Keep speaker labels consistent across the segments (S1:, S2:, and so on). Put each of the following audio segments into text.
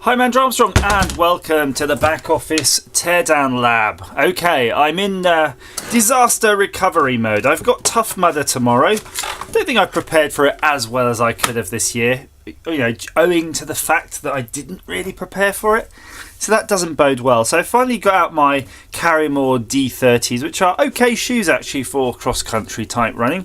S1: Hi, I'm Andrew Armstrong and welcome to the back office teardown lab. Okay, I'm in disaster recovery mode. I've got Tough Mudder tomorrow. Don't think I've prepared for it as well as I could have this year, owing to the fact that I didn't really prepare for it. So that doesn't bode well. So I finally got out my Carrymore D30s, which are okay shoes actually for cross-country type running.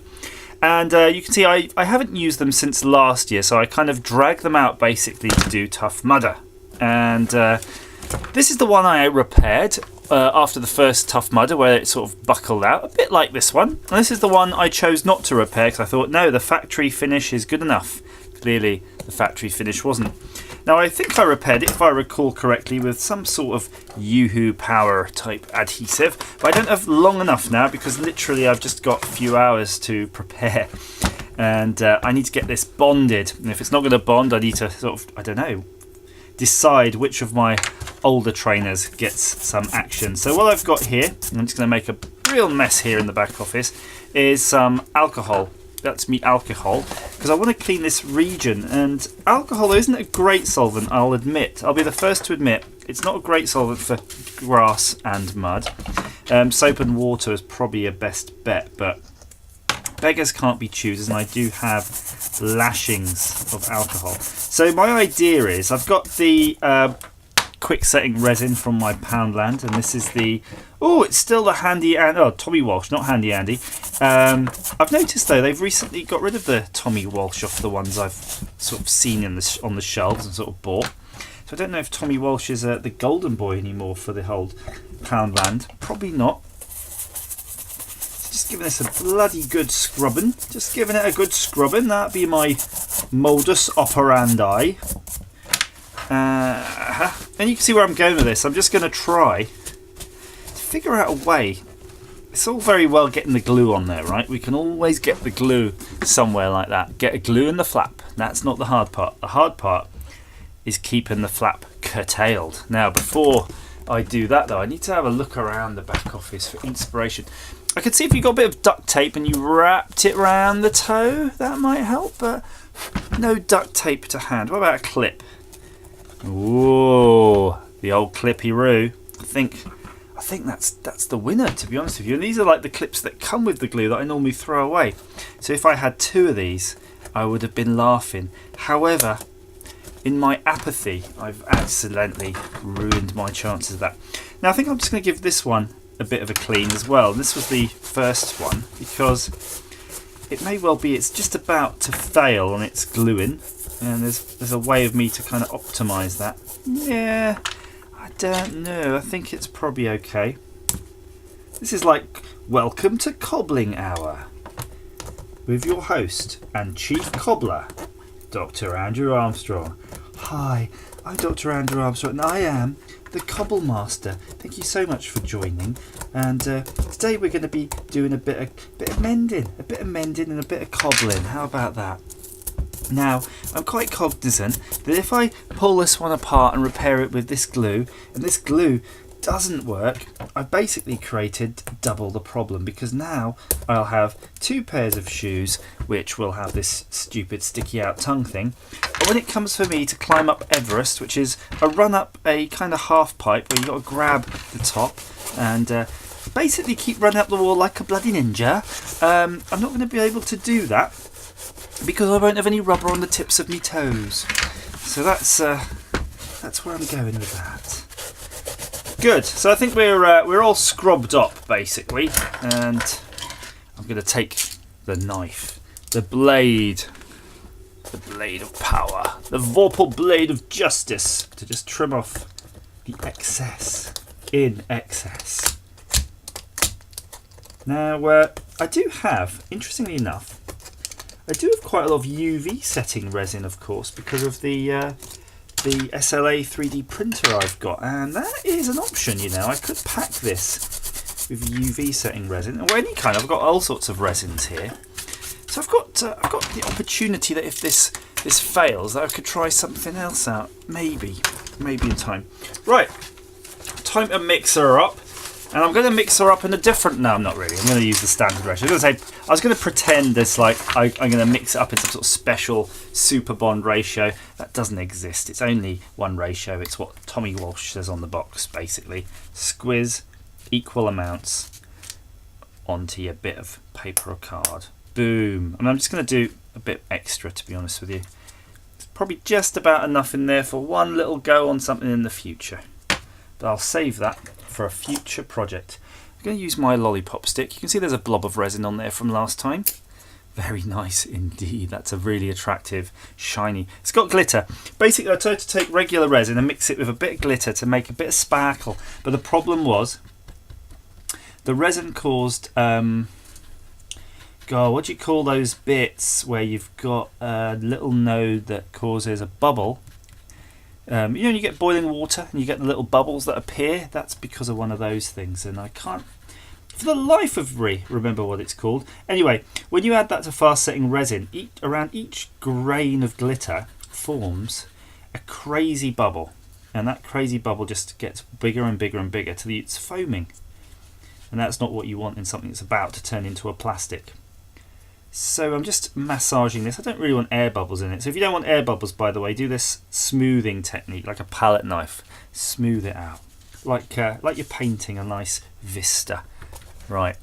S1: And you can see I haven't used them since last year, so I kind of dragged them out basically to do Tough Mudder. And this is the one I repaired after the first Tough Mudder, where it sort of buckled out, a bit like this one. And this is the one I chose not to repair because I thought, no, the factory finish is good enough. Clearly, the factory finish wasn't. Now, I think I repaired it, if I recall correctly, with some sort of Yoo-Hoo Power type adhesive. But I don't have long enough now because literally I've just got a few hours to prepare. And I need to get this bonded. And if it's not going to bond, I need to sort of, I don't know, decide which of my older trainers gets some action. So what I've got here, I'm just going to make a real mess here in the back office, is some alcohol. That's me alcohol, because I want to clean this region, and alcohol isn't a great solvent, I'll admit. I'll be the first to admit it's not a great solvent for grass and mud. Soap and water is probably a best bet, but beggars can't be choosers, and I do have lashings of alcohol. So my idea is, I've got the quick setting resin from my Poundland, and this is the, it's still the Handy Andy, Tommy Walsh, not Handy Andy. I've noticed though they've recently got rid of the Tommy Walsh off the ones I've sort of seen on the shelves and sort of bought. So I don't know if Tommy Walsh is the golden boy anymore for the whole Poundland. Probably not. Just giving this a bloody good scrubbing. Just giving it a good scrubbing. That'd be my modus operandi. And you can see where I'm going with this. I'm just going to try to figure out a way. It's all very well getting the glue on there, right? We can always get the glue somewhere like that. Get a glue in the flap. That's not the hard part. The hard part is keeping the flap curtailed. Now, before I do that though, I need to have a look around the back office for inspiration. I could see if you got a bit of duct tape and you wrapped it around the toe, that might help, but no duct tape to hand. What about a clip? Ooh, the old clippy-roo. I think that's the winner, to be honest with you. And these are like the clips that come with the glue that I normally throw away. So if I had two of these, I would have been laughing. However, in my apathy, I've accidentally ruined my chances of that. Now I think I'm just going to give this one a bit of a clean as well. This was the first one because it may well be it's just about to fail on its gluing. And there's a way of me to kind of optimise that. Yeah, I don't know. I think it's probably okay. This is like Welcome to Cobbling Hour with your host and chief cobbler, Dr. Andrew Armstrong. Hi, I'm Dr. Andrew Armstrong and I am the Cobble Master. Thank you so much for joining. And today we're going to be doing a bit of mending and a bit of cobbling. How about that? Now, I'm quite cognizant that if I pull this one apart and repair it with this glue, and this glue doesn't work, I've basically created double the problem, because now I'll have two pairs of shoes which will have this stupid sticky out tongue thing. But when it comes for me to climb up Everest, which is a run up a kind of half pipe where you've got to grab the top and basically keep running up the wall like a bloody ninja, I'm not going to be able to do that, because I won't have any rubber on the tips of me toes. So that's where I'm going with that. Good. So I think we're all scrubbed up basically, and I'm going to take the knife, the blade of power, the Vorpal blade of justice, to just trim off the excess in excess. Now I do have, interestingly enough, I do have quite a lot of UV setting resin, of course, because of the SLA 3D printer I've got, and that is an option. I could pack this with UV setting resin, or any kind. I've got all sorts of resins here, so I've got the opportunity that if this fails, that I could try something else out, maybe in time. Right, time to mix her up. And I'm going to mix her up in a different... No, I'm not really. I'm going to use the standard ratio. I was going to pretend this like I'm going to mix it up in some sort of special super bond ratio. That doesn't exist. It's only one ratio. It's what Tommy Walsh says on the box, basically. Squiz equal amounts onto your bit of paper or card. Boom. And I'm just going to do a bit extra, to be honest with you. It's probably just about enough in there for one little go on something in the future. But I'll save that for a future project. I'm going to use my lollipop stick. You can see there's a blob of resin on there from last time. Very nice indeed. That's a really attractive, shiny. It's got glitter. Basically, I tried to take regular resin and mix it with a bit of glitter to make a bit of sparkle. But the problem was the resin caused... God, what do you call those bits where you've got a little node that causes a bubble? You know, when you get boiling water and you get the little bubbles that appear, that's because of one of those things, and I can't for the life of me remember what it's called. Anyway, when you add that to fast setting resin, around each grain of glitter forms a crazy bubble, and that crazy bubble just gets bigger and bigger and bigger till it's foaming, and that's not what you want in something that's about to turn into a plastic. So I'm just massaging this. I don't really want air bubbles in it. So if you don't want air bubbles, by the way, do this smoothing technique, like a palette knife. Smooth it out, like you're painting a nice vista. Right.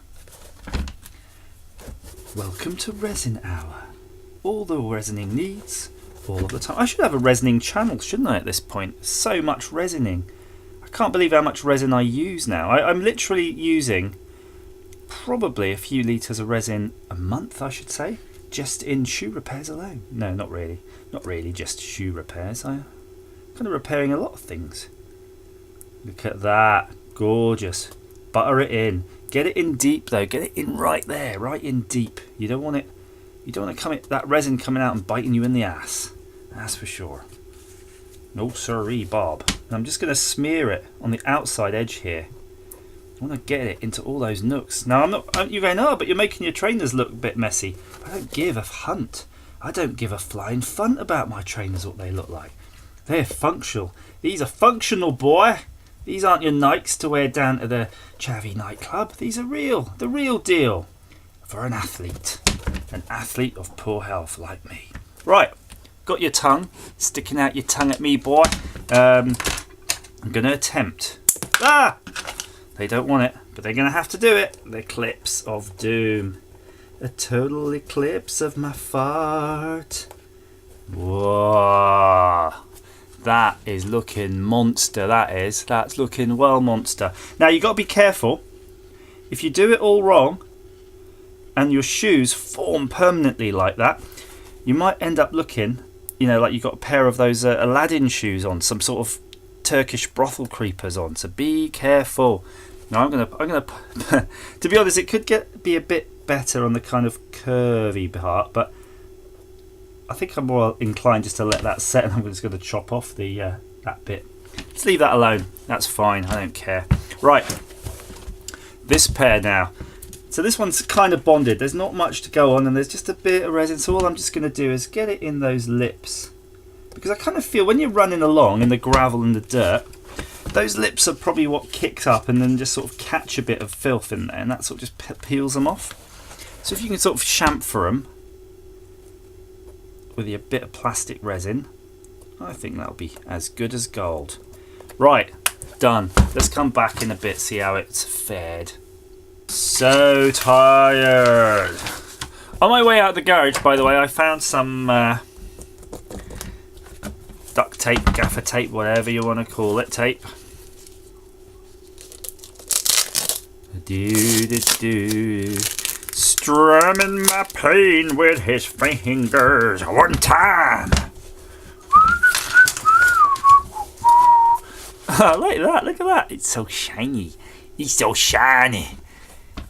S1: Welcome to Resin Hour. All the resining needs, all of the time. I should have a resining channel, shouldn't I, at this point? So much resining. I can't believe how much resin I use now. I'm literally using... probably a few litres of resin a month, I should say, just in shoe repairs alone. No, not really. Not really just shoe repairs. I'm kind of repairing a lot of things. Look at that. Gorgeous. Butter it in. Get it in deep though. Get it in right there. Right in deep. You don't want that resin coming out and biting you in the ass. That's for sure. No siree, Bob. And I'm just going to smear it on the outside edge here. I want to get it into all those nooks. Now, you're going, oh, but you're making your trainers look a bit messy. I don't give a hunt. I don't give a flying funt about my trainers, what they look like. They're functional. These are functional, boy. These aren't your Nikes to wear down to the Chavvy nightclub. These are real. The real deal. For an athlete. An athlete of poor health like me. Right. Got your tongue. Sticking out your tongue at me, boy. I'm going to attempt. Ah! They don't want it, but they're going to have to do it. The eclipse of doom. A total eclipse of my fart. Whoa. That is looking monster, that is. That's looking well monster. Now, you've got to be careful. If you do it all wrong, and your shoes form permanently like that, you might end up looking, you know, like you've got a pair of those Aladdin shoes on, some sort of Turkish brothel creepers on, so be careful. Now I'm gonna to be honest, it could be a bit better on the kind of curvy part, but I think I'm more inclined just to let that set, and I'm just going to chop off the that bit. Let's leave that alone. That's fine. I don't care. Right, this pair now. So this one's kind of bonded. There's not much to go on, and there's just a bit of resin. So all I'm just going to do is get it in those lips. Because I kind of feel when you're running along in the gravel and the dirt, those lips are probably what kicks up and then just sort of catch a bit of filth in there, and that sort of just peels them off. So if you can sort of chamfer them with a bit of plastic resin, I think that'll be as good as gold. Right, done. Let's come back in a bit, see how it's fared. So tired. On my way out of the garage, by the way, I found some duct tape, gaffer tape, whatever you want to call it, tape. Strumming my pain with his fingers one time. I like that, look at that. It's so shiny. It's so shiny.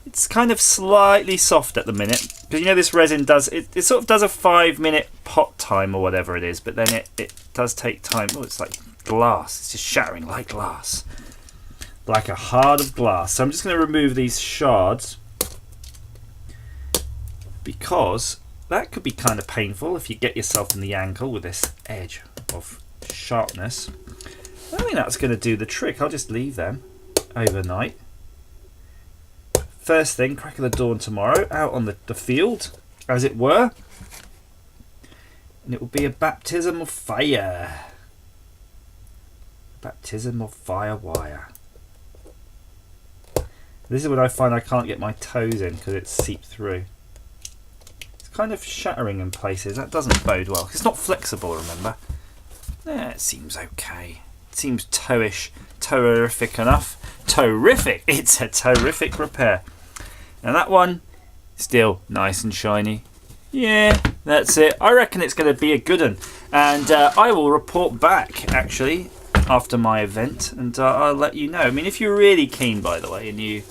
S1: It's kind of slightly soft at the minute. Because you know this resin does, it sort of does a 5-minute pot time or whatever it is, but then it does take time. Oh, it's like glass. It's just shattering like glass. Like a heart of glass. So I'm just going to remove these shards, because that could be kind of painful if you get yourself in the ankle with this edge of sharpness. I think that's going to do the trick. I'll just leave them overnight. first thing, crack of the dawn tomorrow, out on the field, as it were. And it will be a baptism of fire. Baptism of fire wire. This is when I find I can't get my toes in because it's seeped through. It's kind of shattering in places. That doesn't bode well. It's not flexible, remember? Yeah, it seems okay. It seems toe-ish, terrific enough. Terrific! It's a terrific repair. And that one, still nice and shiny. Yeah, that's it. I reckon it's going to be a good one. And I will report back, actually, after my event. And I'll let you know. I mean, if you're really keen, by the way, and you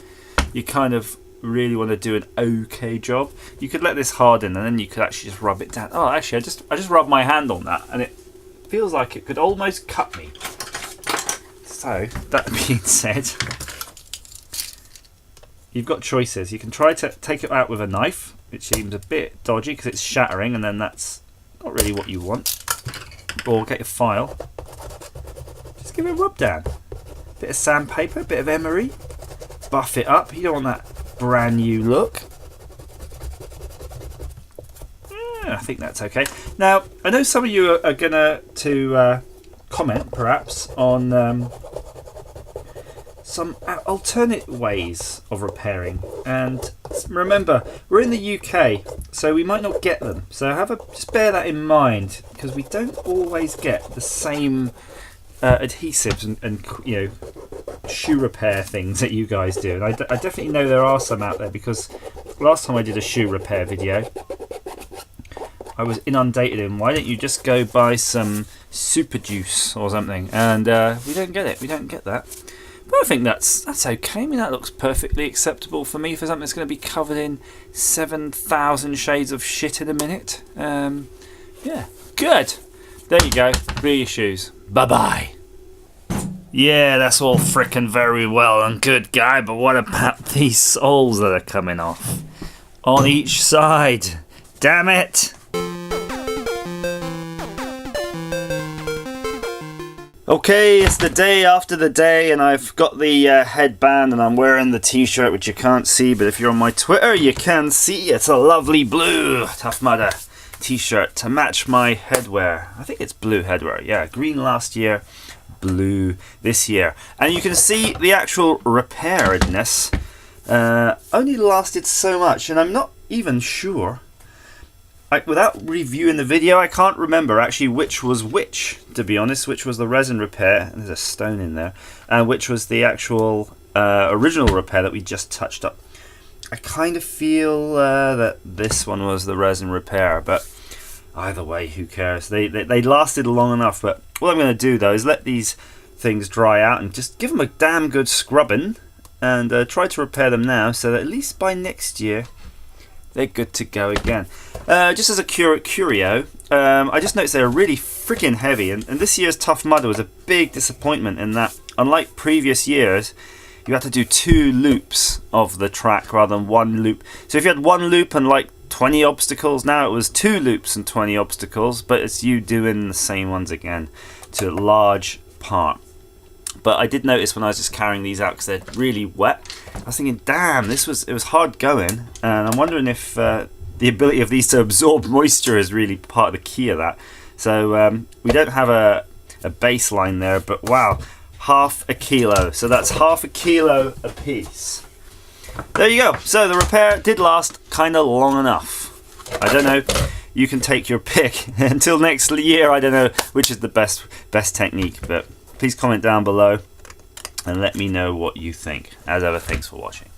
S1: kind of really want to do an okay job, you could let this harden and then you could actually just rub it down. Oh, actually, I just rubbed my hand on that and it feels like it could almost cut me. So, that being said, you've got choices. You can try to take it out with a knife, which seems a bit dodgy because it's shattering and then that's not really what you want. Or get your file. Just give it a rub down. Bit of sandpaper, bit of emery. Buff it up. You don't want that brand new look. Yeah, I think that's okay. Now, I know some of you are going to comment, perhaps, on some alternate ways of repairing. And remember, we're in the UK, so we might not get them. So just bear that in mind, because we don't always get the same adhesives and you know, shoe repair things that you guys do. And I definitely know there are some out there, because last time I did a shoe repair video, I was inundated in, why don't you just go buy some super juice or something? And we don't get it. We don't get that. But I think that's okay. I mean, that looks perfectly acceptable for me for something that's going to be covered in 7,000 shades of shit in a minute. Yeah, good. There you go. Reissues. Bye-bye. Yeah, that's all frickin' very well and good, guy, but what about these soles that are coming off? On each side. Damn it! Okay, it's the day after the day and I've got the headband and I'm wearing the t-shirt, which you can't see, but if you're on my Twitter you can see. It's a lovely blue Tough Mudder t-shirt to match my headwear. I think it's blue headwear, yeah. Green last year, blue this year. And you can see the actual repairedness only lasted so much, and I'm not even sure. Without reviewing the video, I can't remember actually which was which, to be honest. Which was the resin repair, there's a stone in there, and which was the actual original repair that we just touched up. I kind of feel that this one was the resin repair, but either way, who cares? They lasted long enough. But what I'm going to do though is let these things dry out and just give them a damn good scrubbing, and try to repair them now, so that at least by next year they're good to go again. Just as a curio, I just noticed they're really freaking heavy, and this year's Tough Mudder was a big disappointment in that, unlike previous years, you had to do 2 loops of the track rather than 1 loop. So if you had 1 loop and like 20 obstacles, now it was 2 loops and 20 obstacles, but it's you doing the same ones again to a large part. But I did notice when I was just carrying these out, because they're really wet, I was thinking, damn, it was hard going, and I'm wondering if the ability of these to absorb moisture is really part of the key of that. So we don't have a baseline there, but wow, half a kilo. So that's half a kilo a piece. There you go. So the repair did last kind of long enough. I don't know. You can take your pick. Until next year, I don't know which is the best technique, but please comment down below and let me know what you think. As ever, thanks for watching.